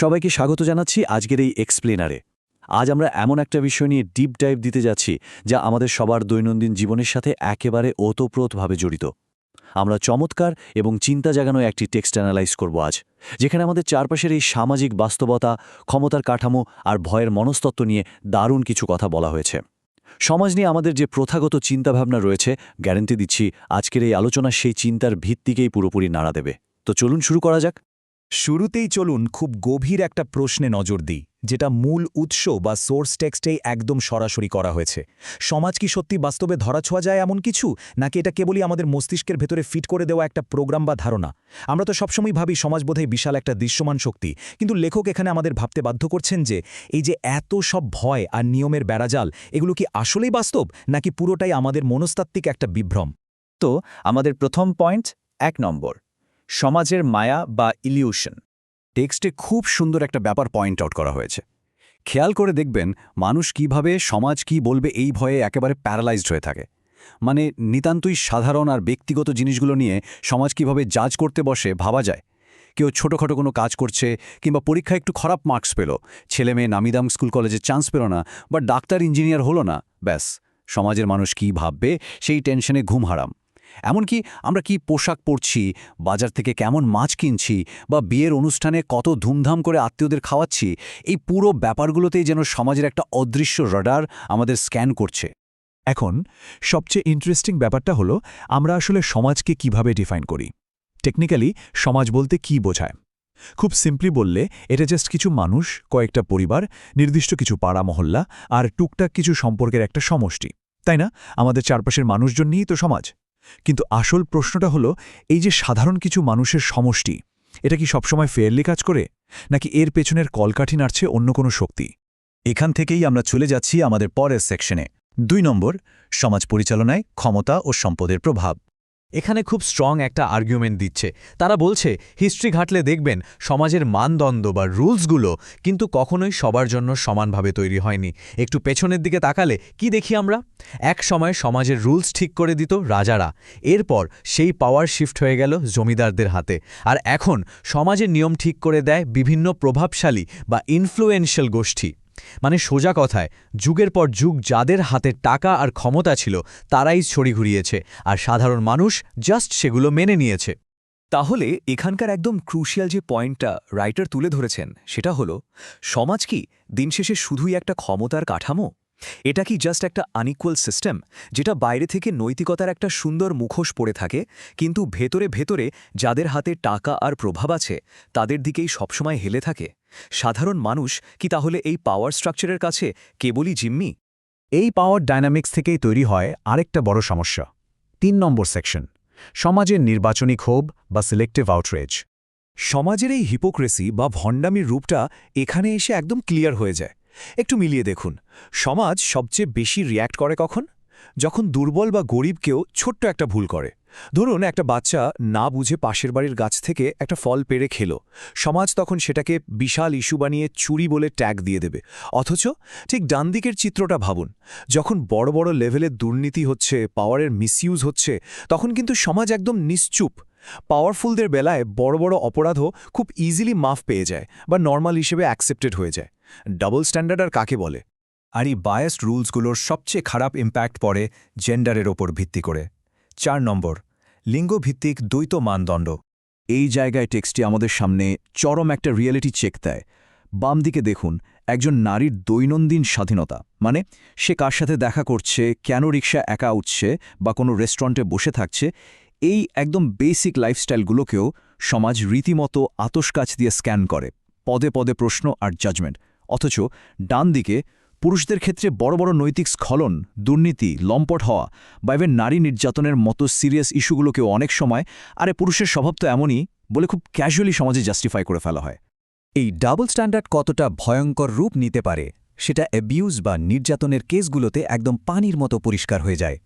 সবাইকে স্বাগত জানাচ্ছি আজকের এই এক্সপ্লেনারে। আজ আমরা এমন একটা বিষয় নিয়ে ডিপ ডাইভ দিতে যাচ্ছি যা আমাদের সবার দৈনন্দিন জীবনের সাথে একেবারে ওতপ্রোতভাবে জড়িত। আমরা চমৎকার এবং চিন্তা জাগানো একটি টেক্সট অ্যানালাইজ করব আজ, যেখানে আমাদের চারপাশের এই সামাজিক বাস্তবতা, ক্ষমতার কাঠামো আর ভয়ের মনস্তত্ত্ব নিয়ে দারুণ কিছু কথা বলা হয়েছে। সমাজ নিয়ে আমাদের যে প্রথাগত চিন্তাভাবনা রয়েছে, গ্যারান্টি দিচ্ছি আজকের এই আলোচনা সেই চিন্তার ভিত্তিকেই পুরোপুরি নাড়া দেবে। তো চলুন শুরু করা যাক। শুরুতেই চলুন খুব গভীর একটা প্রশ্নে নজর দিই, যেটা মূল উৎস বা সোর্স টেক্সটেই একদম সরাসরি করা হয়েছে। সমাজ কি সত্যি বাস্তবে ধরাছোঁয়া যায় এমন কিছু, নাকি এটা কেবলই আমাদের মস্তিষ্কের ভেতরে ফিট করে দেওয়া একটা প্রোগ্রাম বা ধারণা? আমরা তো সবসময় ভাবি সমাজ বোধহয় বিশাল একটা দৃশ্যমান শক্তি, কিন্তু লেখক এখানে আমাদের ভাবতে বাধ্য করছেন যে এই যে এত সব ভয় আর নিয়মের বেড়াজাল, এগুলো কি আসলেই বাস্তব, নাকি পুরোটাই আমাদের মনস্তাত্ত্বিক একটা বিভ্রম? তো আমাদের প্রথম পয়েন্ট ১ নম্বর, সমাজের মায়া বা ইলিউশন। টেক্সটে খুব সুন্দর একটা ব্যাপার পয়েন্ট আউট করা হয়েছে। খেয়াল করে দেখবেন মানুষ কিভাবে সমাজ কি বলবে এই ভয়ে একেবারে প্যারালাইজড হয়ে থাকে। মানে নিতান্তই সাধারণ আর ব্যক্তিগত জিনিসগুলো নিয়ে সমাজ কিভাবে জাজ করতে বসে ভাবা যায়। কেউ ছোটোখাটো কোনো কাজ করছে, কিংবা পরীক্ষায় একটু খারাপ মার্কস পেল, ছেলে মেয়ে নামিদাম স্কুল কলেজে চান্স পেল না, বা ডাক্তার ইঞ্জিনিয়ার হলো না, ব্যাস সমাজের মানুষ কি ভাববে সেই টেনশনে ঘুম হারাম। এমনকি আমরা কি পোশাক পরছি, বাজার থেকে কেমন মাছ কিনছি, বা বিয়ের অনুষ্ঠানে কত ধুমধাম করে আত্মীয়দের খাওয়াচ্ছি, এই পুরো ব্যাপারগুলোতেই যেন সমাজের একটা অদৃশ্য রাডার আমাদের স্ক্যান করছে। এখন সবচেয়ে ইন্টারেস্টিং ব্যাপারটা হলো, আমরা আসলে সমাজকে কিভাবে ডিফাইন করি। টেকনিক্যালি সমাজ বলতে কি বোঝায়? খুব সিম্পলি বললে এটা জাস্ট কিছু মানুষ, কয়েকটা পরিবার, নির্দিষ্ট কিছু পাড়া মহল্লা আর টুকটাক কিছু সম্পর্কের একটা সমষ্টি, তাই না? আমাদের চারপাশের মানুষজন নিয়েই তো সমাজ। কিন্তু আসল প্রশ্নটা হলো, এই যে সাধারণ কিছু মানুষের সমষ্টি, এটা কি সবসময় ফেয়ারলি কাজ করে, নাকি এর পেছনের কলকাঠি নাড়ছে অন্য কোনো শক্তি? এখান থেকেই আমরা চলে যাচ্ছি আমাদের পরের সেকশনে। ২ নম্বর, সমাজ পরিচালনায় ক্ষমতা ও সম্পদের প্রভাব। এখানে খুব স্ট্রং একটা আর্গুমেন্ট দিচ্ছে। তারা বলছে হিস্ট্রি ঘাটলে দেখবেন সমাজের মানদণ্ড বা রুলসগুলো কিন্তু কখনোই সবার জন্য সমানভাবে তৈরি হয়নি। একটু পেছনের দিকে তাকালে কি দেখি আমরা? এক সময় সমাজের রুলস ঠিক করে দিত রাজারা, এরপর সেই পাওয়ার শিফট হয়ে গেল জমিদারদের হাতে, আর এখন সমাজের নিয়ম ঠিক করে দেয় বিভিন্ন প্রভাবশালী বা ইনফ্লুয়েন্সিয়াল গোষ্ঠী। মানে সোজা কথায়, যুগের পর যুগ যাদের হাতে টাকা আর ক্ষমতা ছিল তারাই ছড়ি ঘুরিয়েছে, আর সাধারণ মানুষ জাস্ট সেগুলো মেনে নিয়েছে। তাহলে এখানকার একদম ক্রুশিয়াল যে পয়েন্টটা রাইটার তুলে ধরেছেন, সেটা হলো, সমাজ কি দিন শেষে শুধুই একটা ক্ষমতার কাঠামো? এটা কি জাস্ট একটা আনইকুয়াল সিস্টেম, যেটা বাইরে থেকে নৈতিকতার একটা সুন্দর মুখোশ পড়ে থাকে, কিন্তু ভেতরে ভেতরে যাদের হাতে টাকা আর প্রভাব আছে তাদের দিকেই সবসময় হেলে থাকে? সাধারণ মানুষ কি তাহলে এই পাওয়ার স্ট্রাকচারের কাছে কেবলই জিম্মি? এই পাওয়ার ডায়নামিক্স থেকেই তৈরি হয় আরেকটা বড় সমস্যা। ৩ নম্বর সেকশন, সমাজের নির্বাচনী ক্ষোভ বা সিলেক্টিভ আউটরেজ। সমাজের এই হিপোক্রেসি বা ভণ্ডামির রূপটা এখানে এসে একদম ক্লিয়ার হয়ে যায়। একটু মিলিয়ে দেখুন, সমাজ সবচেয়ে বেশি রিয়্যাক্ট করে কখন? যখন দুর্বল বা গরিব কেউ ছোট্ট একটা ভুল করে। ধরুন একটা বাচ্চা না বুঝে পাশের বাড়ির গাছ থেকে একটা ফল পেড়ে খেল, সমাজ তখন সেটাকে বিশাল ইস্যু বানিয়ে চুরি বলে ট্যাগ দিয়ে দেবে। অথচ ঠিক ডান দিকের চিত্রটা ভাবুন, যখন বড় বড় লেভেলের দুর্নীতি হচ্ছে, পাওয়ারের মিসইউজ হচ্ছে, তখন কিন্তু সমাজ একদম নিশ্চুপ। পাওয়ারফুলদের বেলায় বড় বড় অপরাধও খুব ইজিলি মাফ পেয়ে যায় বা নর্মাল হিসেবে অ্যাকসেপ্টেড হয়ে যায়। ডাবল স্ট্যান্ডার্ড আর কাকে বলে? আর এই বায়াসড রুলসগুলোর সবচেয়ে খারাপ ইম্প্যাক্ট পড়ে জেন্ডারের ওপর ভিত্তি করে। ৪ নম্বর, লিঙ্গভিত্তিক দ্বৈত মানদণ্ড। এই জায়গায় টেক্সটটি আমাদের সামনে চরম একটা রিয়েলিটি চেক দেয়। বাম দিকে দেখুন একজন নারীর দৈনন্দিন স্বাধীনতা, মানে সে কার সাথে দেখা করছে, কেন রিকশা একা উঠছে বা কোনো রেস্টুরেন্টে বসে থাকছে, এই একদম বেসিক লাইফস্টাইলগুলোকেও সমাজ রীতিমতো আতশকাচ দিয়ে স্ক্যান করে, পদে পদে প্রশ্ন আর জাজমেন্ট। অথচ ডান দিকে পুরুষদের ক্ষেত্রে বড় বড় নৈতিক স্খলন, দুর্নীতি, লম্পট হওয়া বা ইভেন নারী নির্যাতনের মতো সিরিয়াস ইস্যুগুলোকেও অনেক সময় আরে পুরুষের স্বভাব তো এমনই বলে খুব ক্যাজুয়ালি সমাজে জাস্টিফাই করে ফেলা হয়। এই ডাবল স্ট্যান্ডার্ড কতটা ভয়ঙ্কর রূপ নিতে পারে সেটা অ্যাবিউজ বা নির্যাতনের কেসগুলোতে একদম পানির মতো পরিষ্কার হয়ে যায়।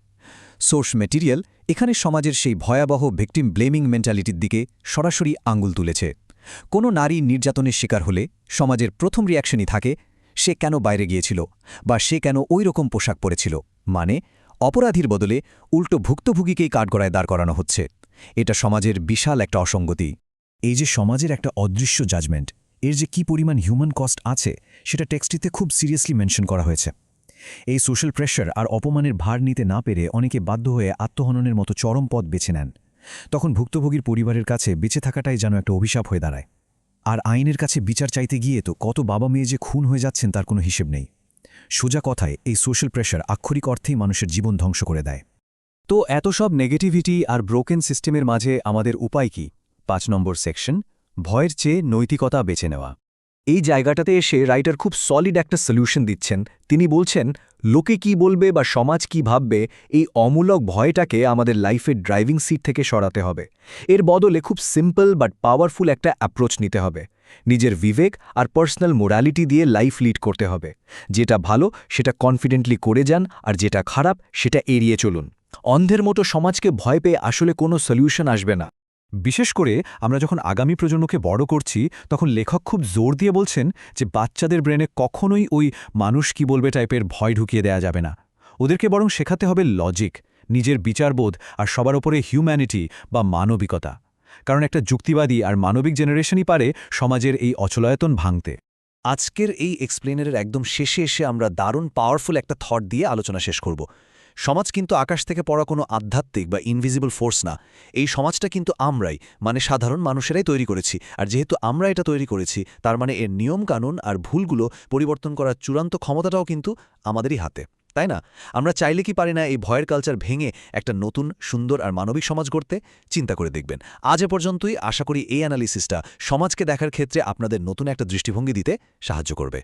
সোর্স ম্যাটেরিয়াল এখানে সমাজের সেই ভয়াবহ ভিকটিম ব্লেমিং মেন্টালিটির দিকে সরাসরি আঙুল তুলেছে। কোনো নারী নির্যাতনের শিকার হলে সমাজের প্রথম রিয়াকশনই থাকে, সে কেন বাইরে গিয়েছিল বা সে কেন ওই রকম পোশাক পরেছিল। মানে অপরাধীর বদলে উল্টো ভুক্তভোগীকেই কাঠগড়ায় দাঁড় করানো হচ্ছে। এটা সমাজের বিশাল একটা অসঙ্গতি। এই যে সমাজের একটা অদৃশ্য জাজমেন্ট, এর যে কী পরিমাণ হিউম্যান কস্ট আছে সেটা টেক্সটিতে খুব সিরিয়াসলি মেনশন করা হয়েছে। এই সোশ্যাল প্রেশার আর অপমানের ভার নিতে না পেরে অনেকে বাধ্য হয়ে আত্মহননের মতো চরম পথ বেছে নেন। তখন ভুক্তভোগীর পরিবারের কাছে বেঁচে থাকাটাই যেন একটা অভিশাপ হয়ে দাঁড়ায়। আর আইনের কাছে বিচার চাইতে গিয়ে তো কত বাবা মেয়ে যে খুন হয়ে যাচ্ছেন তার কোনো হিসেব নেই। সোজা কথায় এই সোশ্যাল প্রেশার আক্ষরিক অর্থেই মানুষের জীবন ধ্বংস করে দেয়। তো এত সব নেগেটিভিটি আর ব্রোকেন সিস্টেমের মাঝে আমাদের উপায় কি? 5 নম্বর সেকশন, ভয়ের চেয়ে নৈতিকতা বেছে নেওয়া। এই জায়গাটাতে এসে রাইটার খুব সলিড একটা সলিউশন দিচ্ছেন। তিনি বলছেন, লোকে কি বলবে বা সমাজ কি ভাববে, এই অমূলক ভয়টাকে আমাদের লাইফের ড্রাইভিং সিট থেকে সরাতে হবে। এর বদলে খুব সিম্পল বাট পাওয়ারফুল একটা অ্যাপ্রোচ নিতে হবে। নিজের বিবেক আর পার্সোনাল মোরালিটি দিয়ে লাইফ লিড করতে হবে। যেটা ভালো সেটা কনফিডেন্টলি করে যান, আর যেটা খারাপ সেটা এড়িয়ে চলুন। অন্ধের মতো সমাজকে ভয় পেয়ে আসলে কোনো সলিউশন আসবে না। বিশেষ করে আমরা যখন আগামী প্রজন্মকে বড় করছি, তখন লেখক খুব জোর দিয়ে বলছেন যে বাচ্চাদের ব্রেনে কখনোই ওই মানুষ কি বলবে টাইপের ভয় ঢুকিয়ে দেয়া যাবে না। ওদেরকে বরং শেখাতে হবে লজিক, নিজের বিচারবোধ আর সবার ওপরে হিউম্যানিটি বা মানবিকতা। কারণ একটা যুক্তিবাদী আর মানবিক জেনারেশনই পারে সমাজের এই অচলায়তন ভাঙতে। আজকের এই এক্সপ্লেনারের একদম শেষে এসে আমরা দারুণ পাওয়ারফুল একটা থট দিয়ে আলোচনা শেষ করব। সমাজ কিন্তু আকাশ থেকে পড়া কোনো আধ্যাত্মিক বা ইনভিজিবল ফোর্স না। এই সমাজটা কিন্তু আমরাই, মানে সাধারণ মানুষেরাই তৈরি করেছি। আর যেহেতু আমরা এটা তৈরি করেছি, তার মানে এর নিয়মকানুন আর ভুলগুলো পরিবর্তন করার চূড়ান্ত ক্ষমতাটাও কিন্তু আমাদেরই হাতে, তাই না? আমরা চাইলে কি পারি না এই ভয়ের কালচার ভেঙে একটা নতুন, সুন্দর আর মানবিক সমাজ গড়তে? চিন্তা করে দেখবেন। আজ এ পর্যন্তই। আশা করি এই অ্যানালিসিসটা সমাজকে দেখার ক্ষেত্রে আপনাদের নতুন একটা দৃষ্টিভঙ্গি দিতে সাহায্য করবে।